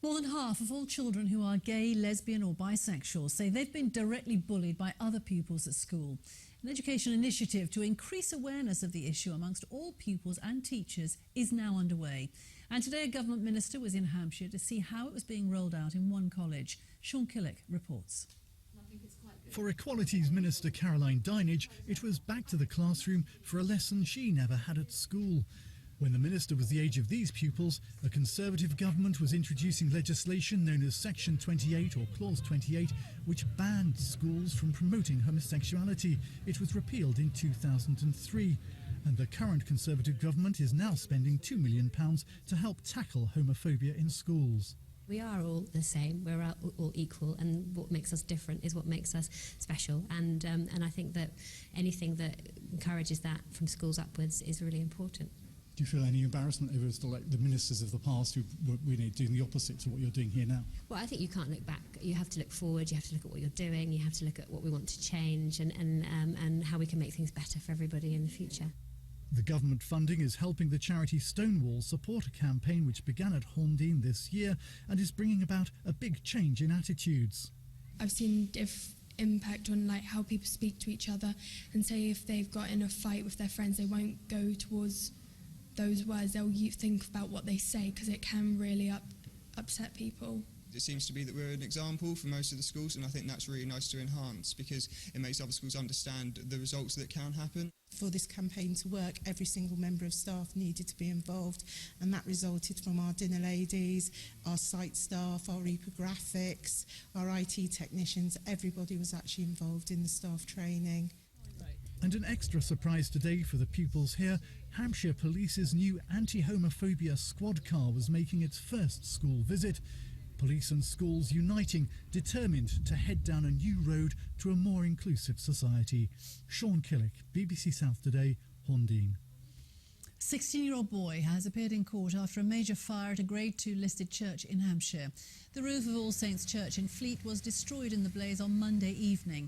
More than half of all children who are gay, lesbian or bisexual say they've been directly bullied by other pupils at school. An education initiative to increase awareness of the issue amongst all pupils and teachers is now underway. And today a government minister was in Hampshire to see how it was being rolled out in one college. Sean Killick reports. For Equalities Minister Caroline Dinenage, it was back to the classroom for a lesson she never had at school. When the minister was the age of these pupils, a Conservative government was introducing legislation known as Section 28 or Clause 28, which banned schools from promoting homosexuality. It was repealed in 2003. And the current Conservative government is now spending £2 million to help tackle homophobia in schools. We are all the same, we're all equal, and what makes us different is what makes us special. And I think that anything that encourages that from schools upwards is really important. Do you feel any embarrassment over the ministers of the past who were really doing the opposite to what you're doing here now? Well, I think you can't look back. You have to look forward, you have to look at what you're doing, you have to look at what we want to change and how we can make things better for everybody in the future. The government funding is helping the charity Stonewall support a campaign which began at Horndean this year and is bringing about a big change in attitudes. I've seen impact on how people speak to each other, and say if they've got in a fight with their friends, they won't go towards those words. They'll think about what they say, because it can really upset people. It seems to be that we're an example for most of the schools, and I think that's really nice to enhance, because it makes other schools understand the results that can happen. For this campaign to work, every single member of staff needed to be involved, and that resulted from our dinner ladies, our site staff, our reprographics, our IT technicians. Everybody was actually involved in the staff training. And an extra surprise today for the pupils here, Hampshire Police's new anti-homophobia squad car was making its first school visit. Police and schools uniting, determined to head down a new road to a more inclusive society. Sean Killick, BBC South Today, Horndean. A 16-year-old boy has appeared in court after a major fire at a Grade 2 listed church in Hampshire. The roof of All Saints Church in Fleet was destroyed in the blaze on Monday evening.